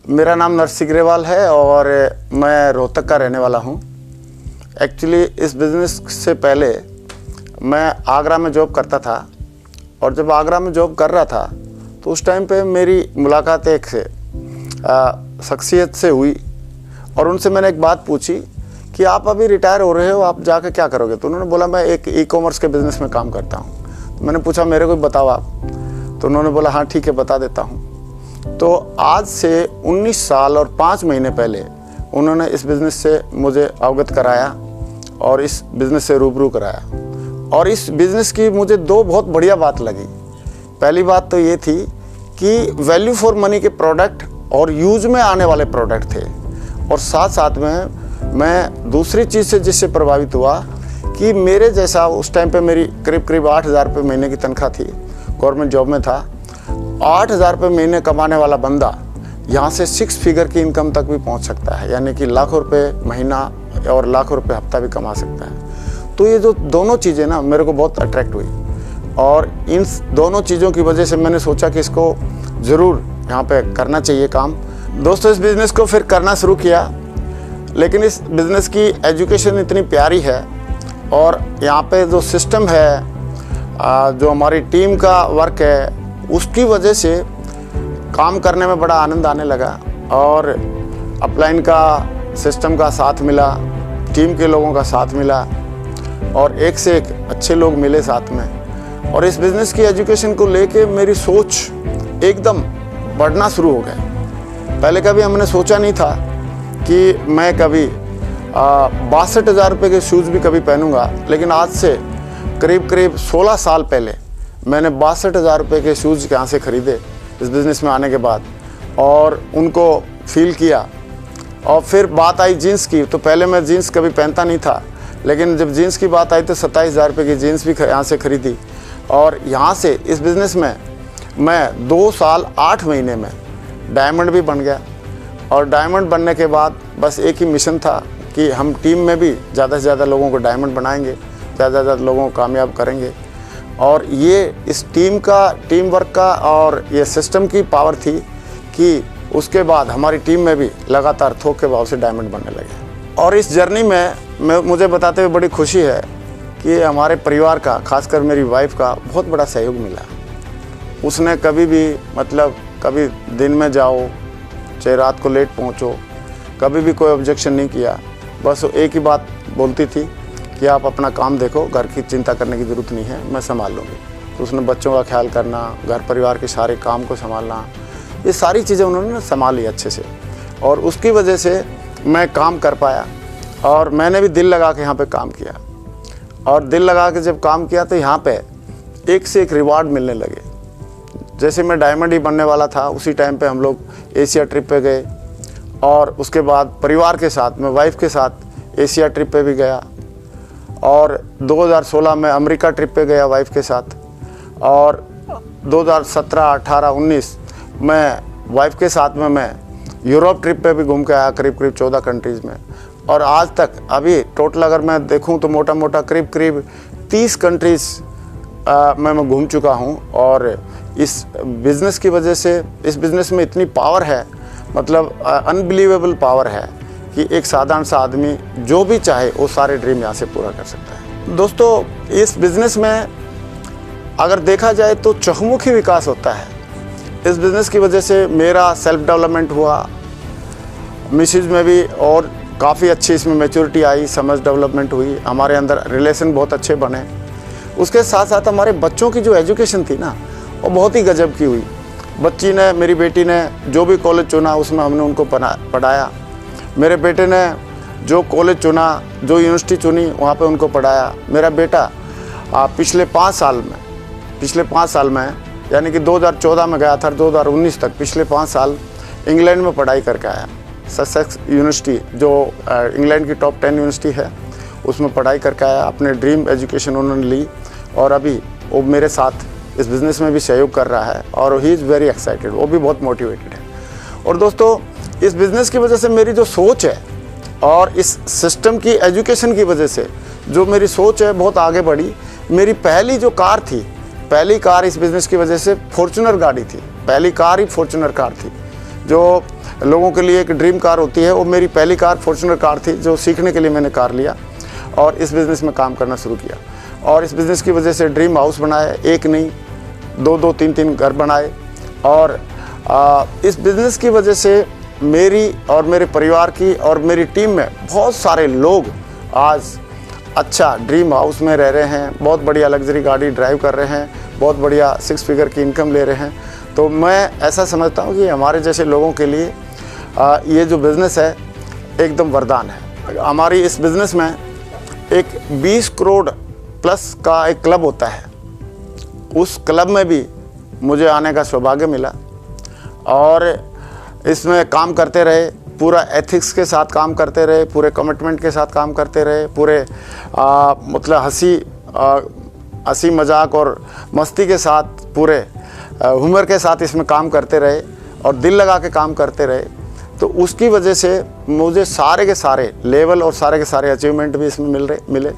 मेरा नाम नरसिंह ग्रेवाल है और मैं रोहतक का रहने वाला हूँ। एक्चुअली इस बिज़नेस से पहले मैं आगरा में जॉब करता था और जब आगरा में जॉब कर रहा था तो उस टाइम पे मेरी मुलाकात एक से शख्सियत से हुई और उनसे मैंने एक बात पूछी कि आप अभी रिटायर हो रहे हो, आप जाकर क्या करोगे? तो उन्होंने बोला मैं एक ई-कॉमर्स के बिज़नेस में काम करता हूँ। तो मैंने पूछा मेरे को बताओ आप। तो उन्होंने बोला हाँ ठीक है बता देता हूँ। तो आज से 19 साल और 5 महीने पहले उन्होंने इस बिज़नेस से मुझे अवगत कराया और इस बिज़नेस से रूबरू कराया। और इस बिज़नेस की मुझे दो बहुत बढ़िया बात लगी। पहली बात तो ये थी कि वैल्यू फॉर मनी के प्रोडक्ट और यूज़ में आने वाले प्रोडक्ट थे, और साथ साथ में मैं दूसरी चीज़ से जिससे प्रभावित हुआ कि मेरे जैसा उस टाइम पे मेरी करीब 8,000 रुपये महीने की तनख्वाह थी, गवर्नमेंट जॉब में था। 8,000 रुपये महीने कमाने वाला बंदा यहाँ से 6 फिगर की इनकम तक भी पहुँच सकता है, यानी कि लाखों रुपए महीना और लाखों रुपए हफ्ता भी कमा सकता है। तो ये जो दोनों चीज़ें ना मेरे को बहुत अट्रैक्ट हुई और इन दोनों चीज़ों की वजह से मैंने सोचा कि इसको ज़रूर यहाँ पे करना चाहिए काम। दोस्तों इस बिज़नेस को फिर करना शुरू किया, लेकिन इस बिज़नेस की एजुकेशन इतनी प्यारी है और यहाँ पे जो सिस्टम है, जो हमारी टीम का वर्क है, उसकी वजह से काम करने में बड़ा आनंद आने लगा और अपलाइन का सिस्टम का साथ मिला, टीम के लोगों का साथ मिला और एक से एक अच्छे लोग मिले साथ में। और इस बिज़नेस की एजुकेशन को लेके मेरी सोच एकदम बढ़ना शुरू हो गया। पहले कभी हमने सोचा नहीं था कि मैं कभी 62,000 रुपये के शूज़ भी कभी पहनूंगा, लेकिन आज से करीब 16 साल पहले मैंने 62,000 रुपये के शूज़ यहाँ से ख़रीदे इस बिज़नेस में आने के बाद और उनको फील किया। और फिर बात आई जीन्स की, तो पहले मैं जीन्स कभी पहनता नहीं था, लेकिन जब जीन्स की बात आई तो 27,000 रुपये की जीन्स भी यहाँ से ख़रीदी। और यहाँ से इस बिज़नेस में मैं 2 साल 8 महीने में डायमंड भी बन गया। और डायमंड बनने के बाद बस एक ही मिशन था कि हम टीम में भी ज़्यादा से ज़्यादा लोगों को डायमंड बनाएंगे, ज़्यादा से ज़्यादा लोगों को कामयाब करेंगे। और ये इस टीम वर्क का और ये सिस्टम की पावर थी कि उसके बाद हमारी टीम में भी लगातार थोक के भाव से डायमंड बनने लगे। और इस जर्नी में मुझे बताते हुए बड़ी खुशी है कि हमारे परिवार का, खासकर मेरी वाइफ का बहुत बड़ा सहयोग मिला। उसने कभी भी कभी दिन में जाओ चाहे रात को लेट पहुँचो, कभी भी कोई ऑब्जेक्शन नहीं किया। बस एक ही बात बोलती थी कि आप अपना काम देखो, घर की चिंता करने की ज़रूरत नहीं है, मैं संभाल लूँगी। तो उसने बच्चों का ख्याल करना, घर परिवार के सारे काम को संभालना, ये सारी चीज़ें उन्होंने संभाली अच्छे से और उसकी वजह से मैं काम कर पाया। और मैंने भी दिल लगा के यहाँ पे काम किया और दिल लगा के जब काम किया तो यहाँ पे एक से एक रिवार्ड मिलने लगे। जैसे मैं डायमंड ही बनने वाला था उसी टाइम पे हम लोग एशिया ट्रिप पे गए और उसके बाद परिवार के साथ, मैं वाइफ के साथ एशिया ट्रिप पे भी गया और 2016 में अमेरिका ट्रिप पे गया वाइफ के साथ और 2017, 18, 19 मैं वाइफ के साथ में मैं यूरोप ट्रिप पे भी घूम के आया, करीब 14 कंट्रीज़ में। और आज तक अभी टोटल अगर मैं देखूं तो मोटा करीब 30 कंट्रीज़ मैं घूम चुका हूं। और इस बिज़नेस की वजह से इस बिज़नेस में इतनी पावर है, अनबिलीवेबल पावर है कि एक साधारण सा आदमी जो भी चाहे वो सारे ड्रीम यहाँ से पूरा कर सकता है। दोस्तों इस बिज़नेस में अगर देखा जाए तो चहुमुखी विकास होता है। इस बिज़नेस की वजह से मेरा सेल्फ डेवलपमेंट हुआ, मिसेज में भी और काफ़ी अच्छी इसमें मैच्योरिटी आई, समझ डेवलपमेंट हुई, हमारे अंदर रिलेशन बहुत अच्छे बने। उसके साथ साथ हमारे बच्चों की जो एजुकेशन थी ना वो बहुत ही गजब की हुई। मेरी बेटी ने जो भी कॉलेज चुना उसमें हमने उनको पढ़ाया। मेरे बेटे ने जो कॉलेज चुना, जो यूनिवर्सिटी चुनी, वहाँ पे उनको पढ़ाया। मेरा बेटा पिछले 5 साल में यानी कि 2014 में गया था 2019 तक, पिछले 5 साल इंग्लैंड में पढ़ाई करके आया। ससेक्स यूनिवर्सिटी जो इंग्लैंड की टॉप 10 यूनिवर्सिटी है उसमें पढ़ाई करके आया। अपने ड्रीम एजुकेशन उन्होंने ली और अभी वो मेरे साथ इस बिज़नेस में भी सहयोग कर रहा है और ही इज़ वेरी एक्साइटेड, वो भी बहुत मोटिवेटेड है। और दोस्तों इस बिज़नेस की वजह से मेरी जो सोच है और इस सिस्टम की एजुकेशन की वजह से जो मेरी सोच है बहुत आगे बढ़ी। मेरी पहली जो कार थी, पहली कार इस बिज़नेस की वजह से फॉर्च्यूनर गाड़ी थी, पहली कार ही फॉर्च्यूनर कार थी जो लोगों के लिए एक ड्रीम कार होती है, वो मेरी पहली कार फॉर्च्यूनर कार थी, जो सीखने के लिए मैंने कार लिया और इस बिज़नेस में काम करना शुरू किया। और इस बिज़नेस की वजह से ड्रीम हाउस बनाए, एक नहीं 2-2 3-3 घर बनाए। और इस बिज़नेस की वजह से मेरी और मेरे परिवार की और मेरी टीम में बहुत सारे लोग आज अच्छा ड्रीम हाउस में रह रहे हैं, बहुत बढ़िया लग्जरी गाड़ी ड्राइव कर रहे हैं, बहुत बढ़िया 6 फिगर की इनकम ले रहे हैं। तो मैं ऐसा समझता हूँ कि हमारे जैसे लोगों के लिए ये जो बिज़नेस है एकदम वरदान है। हमारी इस बिज़नेस में एक 20 करोड़ प्लस का एक क्लब होता है, उस क्लब में भी मुझे आने का सौभाग्य मिला और इसमें काम करते रहे, पूरा एथिक्स के साथ काम करते रहे, पूरे कमिटमेंट के साथ काम करते रहे, पूरे मतलब हंसी मजाक और मस्ती के साथ, पूरे हुमर के साथ इसमें काम करते रहे और दिल लगा के काम करते रहे। तो उसकी वजह से मुझे सारे के सारे लेवल और सारे के सारे अचीवमेंट भी इसमें मिले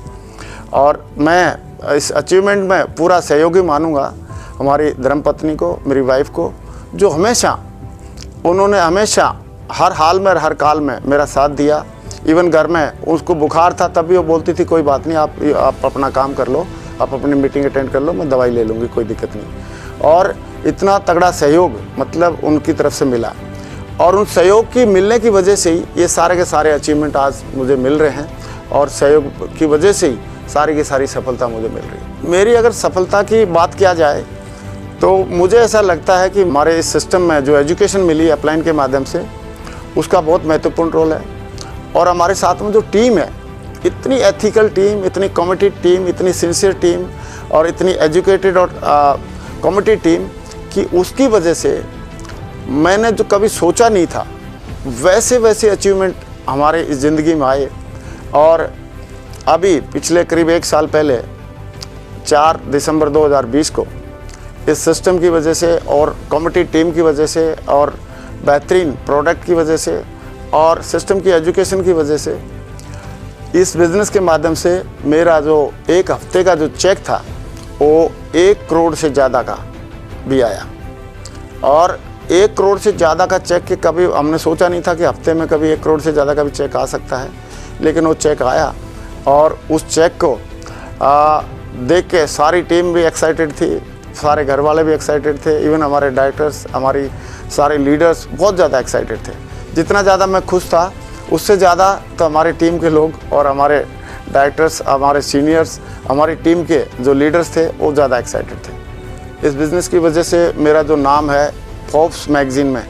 और मैं इस अचीवमेंट में पूरा सहयोगी मानूंगा हमारी धर्मपत्नी को, मेरी वाइफ को, जो उन्होंने हमेशा हर हाल में हर काल में मेरा साथ दिया। इवन घर में उसको बुखार था तब भी वो बोलती थी कोई बात नहीं, आप अपना काम कर लो, आप अपनी मीटिंग अटेंड कर लो, मैं दवाई ले लूँगी, कोई दिक्कत नहीं। और इतना तगड़ा सहयोग मतलब उनकी तरफ से मिला और उन सहयोग की मिलने की वजह से ही ये सारे के सारे अचीवमेंट आज मुझे मिल रहे हैं और सहयोग की वजह से ही सारी की सारी सफलता मुझे मिल रही है। मेरी अगर सफलता की बात किया जाए तो मुझे ऐसा लगता है कि हमारे इस सिस्टम में जो एजुकेशन मिली है अपलाइन के माध्यम से, उसका बहुत महत्वपूर्ण रोल है। और हमारे साथ में जो टीम है, इतनी एथिकल टीम, इतनी कमिटेड टीम, इतनी सिंसियर टीम और इतनी एजुकेटेड और कमिटेड टीम कि उसकी वजह से मैंने जो कभी सोचा नहीं था वैसे वैसे अचीवमेंट हमारे इस ज़िंदगी में आए। और अभी पिछले करीब 1 साल पहले 4 दिसंबर 2020 को इस सिस्टम की वजह से और कमिटेड टीम की वजह से और बेहतरीन प्रोडक्ट की वजह से और सिस्टम की एजुकेशन की वजह से इस बिज़नेस के माध्यम से मेरा जो 1 हफ्ते का जो चेक था वो 1 करोड़ से ज़्यादा का भी आया। और 1 करोड़ से ज़्यादा का चेक के कभी हमने सोचा नहीं था कि हफ्ते में कभी 1 करोड़ से ज़्यादा का भी चेक आ सकता है, लेकिन वो चेक आया और उस चेक को देख के सारी टीम भी एक्साइटेड थी, सारे घर वाले भी एक्साइटेड थे, इवन हमारे डायरेक्टर्स, हमारी सारे लीडर्स बहुत ज़्यादा एक्साइटेड थे। जितना ज़्यादा मैं खुश था उससे ज़्यादा तो हमारी टीम के लोग और हमारे डायरेक्टर्स, हमारे सीनियर्स, हमारी टीम के जो लीडर्स थे वो ज़्यादा एक्साइटेड थे। इस बिज़नेस की वजह से मेरा जो नाम है फोर्ब्स मैगज़ीन में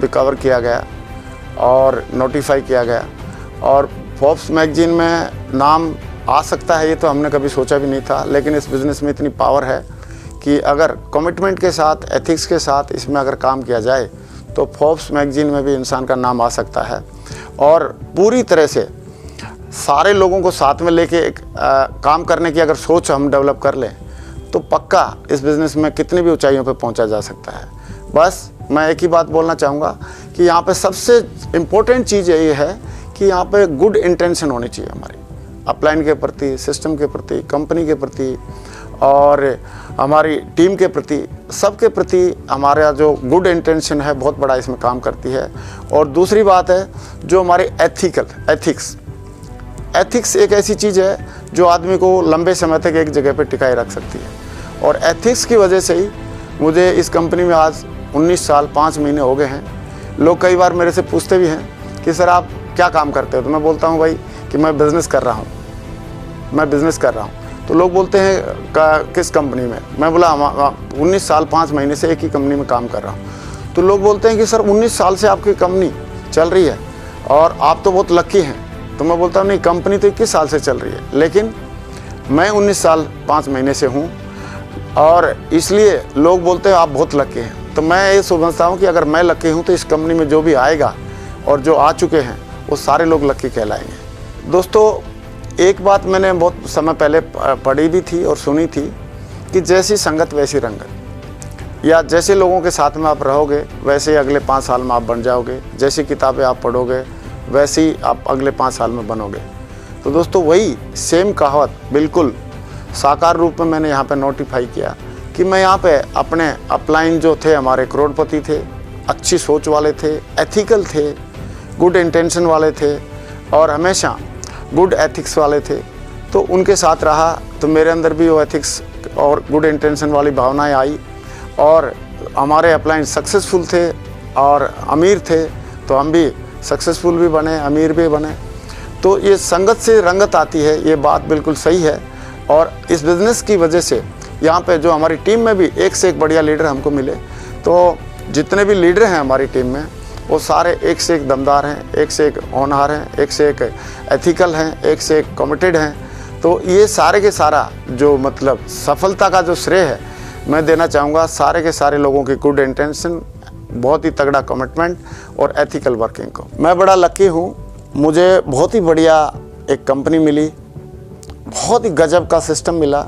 भी कवर किया गया और नोटिफाई किया गया। और फोर्ब्स मैगज़ीन में नाम आ सकता है ये तो हमने कभी सोचा भी नहीं था, लेकिन इस बिज़नेस में इतनी पावर है कि अगर कमिटमेंट के साथ, एथिक्स के साथ इसमें अगर काम किया जाए तो फोर्ब्स मैगज़ीन में भी इंसान का नाम आ सकता है। और पूरी तरह से सारे लोगों को साथ में लेके एक काम करने की अगर सोच हम डेवलप कर लें तो पक्का इस बिज़नेस में कितनी भी ऊंचाइयों पे पहुंचा जा सकता है। बस मैं एक ही बात बोलना चाहूँगा कि यहाँ पे सबसे इम्पोर्टेंट चीज़ ये है कि यहाँ पे गुड इंटेंशन होनी चाहिए हमारी अपलाइन के प्रति, सिस्टम के प्रति, कंपनी के प्रति और हमारी टीम के प्रति, सबके प्रति हमारा जो गुड इंटेंशन है बहुत बड़ा इसमें काम करती है। और दूसरी बात है जो हमारे एथिक्स एक ऐसी चीज़ है जो आदमी को लंबे समय तक एक जगह पर टिकाए रख सकती है। और एथिक्स की वजह से ही मुझे इस कंपनी में आज 19 साल 5 महीने हो गए हैं। लोग कई बार मेरे से पूछते भी हैं कि सर आप क्या काम करते हो, तो मैं बोलता हूँ भाई कि मैं बिज़नेस कर रहा हूँ। तो लोग बोलते हैं किस कंपनी में, मैं बोला 19 साल 5 महीने से एक ही कंपनी में काम कर रहा हूँ। तो लोग बोलते हैं कि सर 19 साल से आपकी कंपनी चल रही है और आप तो बहुत लकी हैं। तो मैं बोलता हूँ नहीं, कंपनी तो 21 साल से चल रही है, लेकिन मैं 19 साल 5 महीने से हूँ और इसलिए लोग बोलते हैं आप बहुत लकी हैं। तो मैं ये समझता हूँ कि अगर मैं लकी हूँ तो इस कंपनी में जो भी आएगा और जो आ चुके हैं वो सारे लोग लकी कहलाएंगे। दोस्तों, एक बात मैंने बहुत समय पहले पढ़ी भी थी और सुनी थी कि जैसी संगत वैसी रंगत, या जैसे लोगों के साथ में आप रहोगे वैसे ही अगले 5 साल में आप बन जाओगे, जैसी किताबें आप पढ़ोगे वैसे ही आप अगले 5 साल में बनोगे। तो दोस्तों वही सेम कहावत बिल्कुल साकार रूप में मैंने यहाँ पे नोटिफाई किया कि मैं यहाँ पे अपने अपलाइन जो थे हमारे करोड़पति थे, अच्छी सोच वाले थे, एथिकल थे, गुड इंटेंशन वाले थे और हमेशा गुड एथिक्स वाले थे। तो उनके साथ रहा तो मेरे अंदर भी वो एथिक्स और गुड इंटेंशन वाली भावनाएं आई और हमारे अप्लायंस सक्सेसफुल थे और अमीर थे, तो हम भी सक्सेसफुल भी बने, अमीर भी बने। तो ये संगत से रंगत आती है, ये बात बिल्कुल सही है। और इस बिज़नेस की वजह से यहाँ पे जो हमारी टीम में भी एक से एक बढ़िया लीडर हमको मिले। तो जितने भी लीडर हैं हमारी टीम में वो सारे एक से एक दमदार हैं, एक से एक होनहार हैं, एक से एक एथिकल हैं, एक से एक कमिटेड हैं। तो ये सारे के सारा जो मतलब सफलता का जो श्रेय है मैं देना चाहूँगा सारे के सारे लोगों की गुड इंटेंशन, बहुत ही तगड़ा कमिटमेंट और एथिकल वर्किंग को। मैं बड़ा लकी हूँ, मुझे बहुत ही बढ़िया एक कंपनी मिली, बहुत ही गजब का सिस्टम मिला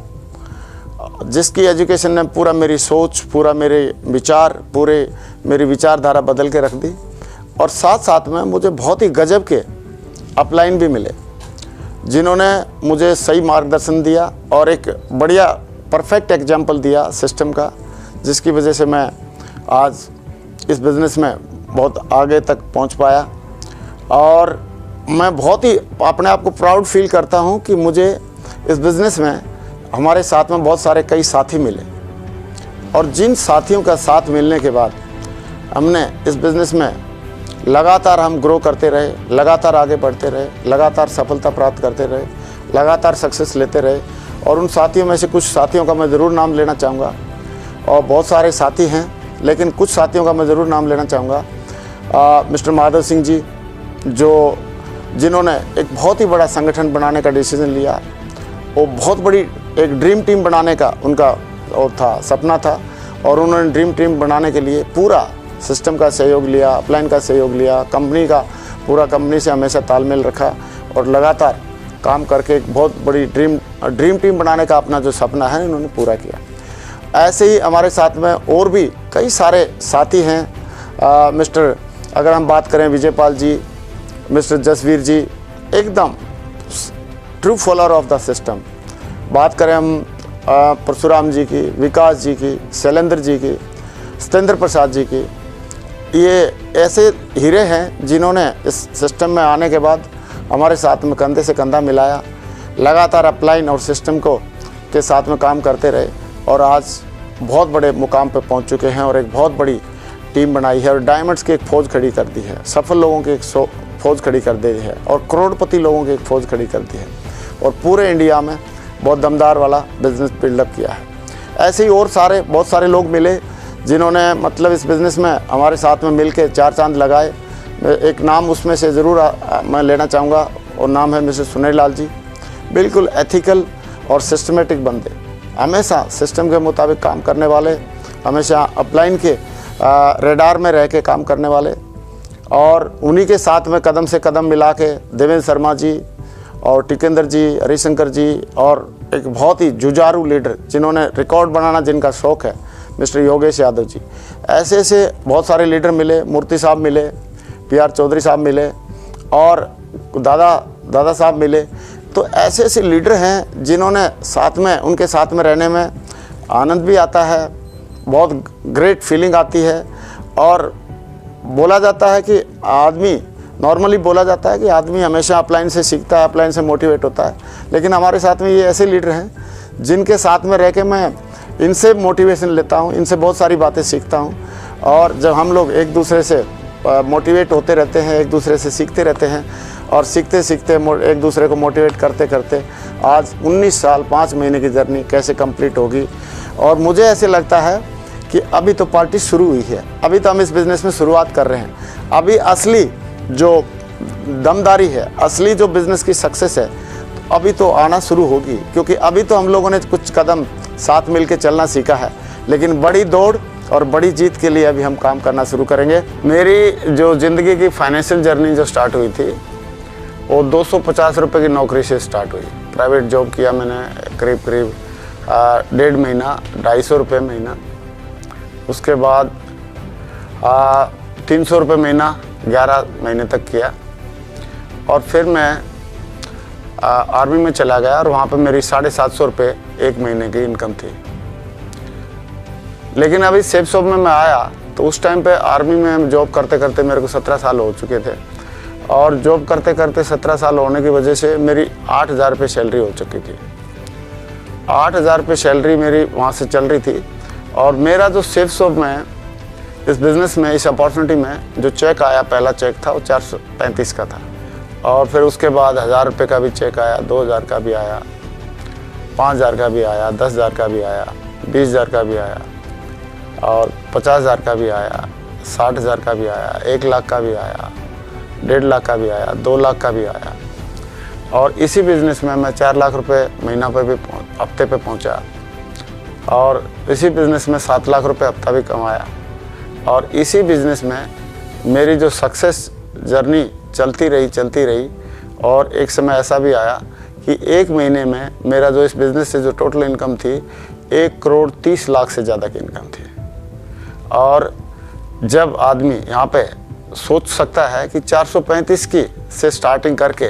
जिसकी एजुकेशन ने पूरा मेरी सोच, पूरा मेरे विचार, पूरे मेरी विचारधारा बदल के रख दी। और साथ साथ में मुझे बहुत ही गजब के अपलाइन भी मिले जिन्होंने मुझे सही मार्गदर्शन दिया और एक बढ़िया परफेक्ट एग्जाम्पल दिया सिस्टम का, जिसकी वजह से मैं आज इस बिज़नेस में बहुत आगे तक पहुंच पाया। और मैं बहुत ही अपने आप को प्राउड फील करता हूं कि मुझे इस बिज़नेस में हमारे साथ में बहुत सारे कई साथी मिले और जिन साथियों का साथ मिलने के बाद हमने इस बिज़नेस में लगातार हम ग्रो करते रहे, लगातार आगे बढ़ते रहे, लगातार सफलता प्राप्त करते रहे, लगातार सक्सेस लेते रहे। और उन साथियों में से कुछ साथियों का मैं ज़रूर नाम लेना चाहूँगा और बहुत सारे साथी हैं लेकिन कुछ साथियों का मैं ज़रूर नाम लेना चाहूँगा। मिस्टर माधव सिंह जी जिन्होंने एक बहुत ही बड़ा संगठन बनाने का डिसीज़न लिया, वो बहुत बड़ी एक ड्रीम टीम बनाने का उनका वो था, सपना था और उन्होंने ड्रीम टीम बनाने के लिए पूरा सिस्टम का सहयोग लिया, अपलाइन का सहयोग लिया, कंपनी का पूरा कंपनी से हमेशा तालमेल रखा और लगातार काम करके एक बहुत बड़ी ड्रीम टीम बनाने का अपना जो सपना है उन्होंने पूरा किया। ऐसे ही हमारे साथ में और भी कई सारे साथी हैं। मिस्टर अगर हम बात करें विजयपाल जी, मिस्टर जसवीर जी, एकदम true follower of the system. बात करें हम परशुराम जी की, विकास जी की, शैलेंद्र जी की, सत्येंद्र प्रसाद जी की, ये ऐसे हीरे हैं जिन्होंने इस सिस्टम में आने के बाद हमारे साथ में कंधे से कंधा मिलाया, लगातार अपलाइन और सिस्टम को के साथ में काम करते रहे और आज बहुत बड़े मुकाम पर पहुंच चुके हैं और एक बहुत बड़ी टीम बनाई है और डायमंड्स की एक फ़ौज खड़ी कर दी है, सफल लोगों की एक फ़ौज खड़ी कर दी है और करोड़पति लोगों की एक फ़ौज खड़ी कर दी है और पूरे इंडिया में बहुत दमदार वाला बिज़नेस बिल्डअप किया है। ऐसे ही और बहुत सारे लोग मिले जिन्होंने मतलब इस बिज़नेस में हमारे साथ में मिल के चार चांद लगाए। एक नाम उसमें से ज़रूर मैं लेना चाहूँगा और नाम है मिस्टर सुनील लाल जी। बिल्कुल एथिकल और सिस्टमेटिक बंदे, हमेशा सिस्टम के मुताबिक काम करने वाले, हमेशा अपलाइन के रेडार में रह के काम करने वाले और उन्हीं के साथ में कदम से कदम मिला के देवेंद्र शर्मा जी और टिकेंद्र जी, हरिशंकर जी और एक बहुत ही जुझारू लीडर जिन्होंने रिकॉर्ड बनाना जिनका शौक़ है, मिस्टर योगेश यादव जी। ऐसे ऐसे बहुत सारे लीडर मिले, मूर्ति साहब मिले, PR चौधरी साहब मिले और दादा साहब मिले। तो ऐसे ऐसे लीडर हैं जिन्होंने साथ में, उनके साथ में रहने में आनंद भी आता है, बहुत ग्रेट फीलिंग आती है। और बोला जाता है कि नॉर्मली बोला जाता है कि आदमी हमेशा अपलाइन से सीखता है, अपलाइन से मोटिवेट होता है, लेकिन हमारे साथ में ये ऐसे लीडर हैं जिनके साथ में रह के मैं इनसे मोटिवेशन लेता हूँ, इनसे बहुत सारी बातें सीखता हूँ। और जब हम लोग एक दूसरे से मोटिवेट होते रहते हैं, एक दूसरे से सीखते रहते हैं और सीखते सीखते एक दूसरे को मोटिवेट करते करते आज 19 साल 5 महीने की जर्नी कैसे कंप्लीट होगी। और मुझे ऐसे लगता है कि अभी तो पार्टी शुरू हुई है, अभी तो हम इस बिज़नेस में शुरुआत कर रहे हैं। अभी असली जो दमदारी है, असली जो बिज़नेस की सक्सेस है, तो अभी तो आना शुरू होगी, क्योंकि अभी तो हम लोगों ने कुछ कदम साथ मिल के चलना सीखा है, लेकिन बड़ी दौड़ और बड़ी जीत के लिए अभी हम काम करना शुरू करेंगे। मेरी जो ज़िंदगी की फाइनेंशियल जर्नी जो स्टार्ट हुई थी वो 250 रुपये की नौकरी से स्टार्ट हुई। प्राइवेट जॉब किया मैंने करीब 1.5 महीना, 250 रुपये महीना। उसके बाद 300 रुपये महीना 11 महीने तक किया और फिर मैं आर्मी में चला गया और वहाँ पे मेरी 750 रुपये 1 महीने की इनकम थी। लेकिन अभी सेफ शॉप में मैं आया तो उस टाइम पे आर्मी में जॉब करते करते मेरे को 17 साल हो चुके थे, और जॉब करते करते 17 साल होने की वजह से मेरी 8,000 रुपये सैलरी हो चुकी थी। 8,000 रुपये सैलरी मेरी वहाँ से चल रही थी। और मेरा जो सेफ शॉप में, इस बिज़नेस में, इस अपॉर्चुनिटी में जो चेक आया, पहला चेक था वो 435 का था। और फिर उसके बाद 1,000 रुपये का भी चेक आया, 2,000 का भी आया, 5,000 का भी आया, 10,000 का भी आया, 20,000 का भी आया, और 50,000 का भी आया, 60,000 का भी आया, 1 लाख का भी आया, 1.5 लाख का भी आया, 2 लाख का भी आया। और इसी बिज़नेस में मैं 4 लाख रुपए महीना पे भी हफ्ते पे पहुंचा, और इसी बिज़नेस में 7 लाख रुपए हफ्ता भी कमाया। और इसी बिज़नेस में मेरी जो सक्सेस जर्नी चलती रही, और एक समय ऐसा भी आया कि 1 महीने में मेरा जो इस बिज़नेस से जो टोटल इनकम थी 1,30,00,000 से ज़्यादा की इनकम थी। और जब आदमी यहाँ पे सोच सकता है कि 435 की से स्टार्टिंग करके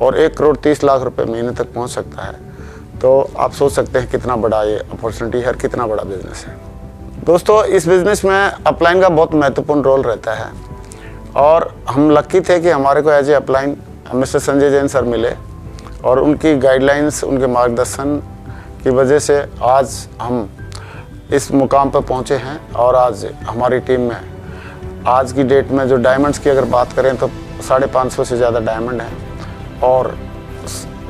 और 1,30,00,000 रुपए महीने तक पहुँच सकता है, तो आप सोच सकते हैं कितना बड़ा ये अपॉर्चुनिटी है और कितना बड़ा बिज़नेस है। दोस्तों, इस बिज़नेस में अपलाइन का बहुत महत्वपूर्ण रोल रहता है, और हम लकी थे कि हमारे को as a upline mister Sanjay Jain sir मिले, और उनकी गाइडलाइंस, उनके मार्गदर्शन की वजह से आज हम इस मुकाम पर पहुंचे हैं। और आज हमारी टीम में, आज की डेट में जो डायमंड्स की अगर बात करें तो 550 से ज़्यादा डायमंड हैं, और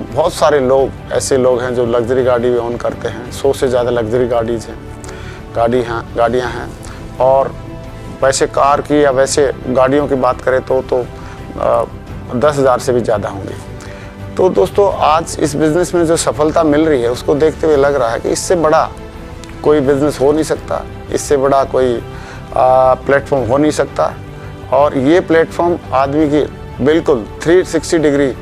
बहुत सारे लोग ऐसे लोग हैं जो लग्जरी गाड़ी ओन करते हैं। 100 से ज़्यादा लग्जरी गाड़ियाँ हैं, और वैसे कार की या वैसे गाड़ियों की बात करें तो 10,000 से भी ज़्यादा होंगी। तो दोस्तों, आज इस बिज़नेस में जो सफलता मिल रही है उसको देखते हुए लग रहा है कि इससे बड़ा कोई बिज़नेस हो नहीं सकता, इससे बड़ा कोई प्लेटफॉर्म हो नहीं सकता। और ये प्लेटफॉर्म आदमी की बिल्कुल 360 डिग्री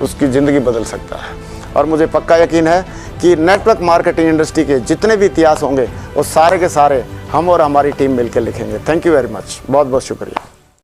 उसकी ज़िंदगी बदल सकता है। और मुझे पक्का यकीन है कि नेटवर्क मार्केटिंग इंडस्ट्री के जितने भी इतिहास होंगे वो सारे के सारे हम और हमारी टीम मिलकर लिखेंगे। थैंक यू वेरी मच, बहुत बहुत शुक्रिया।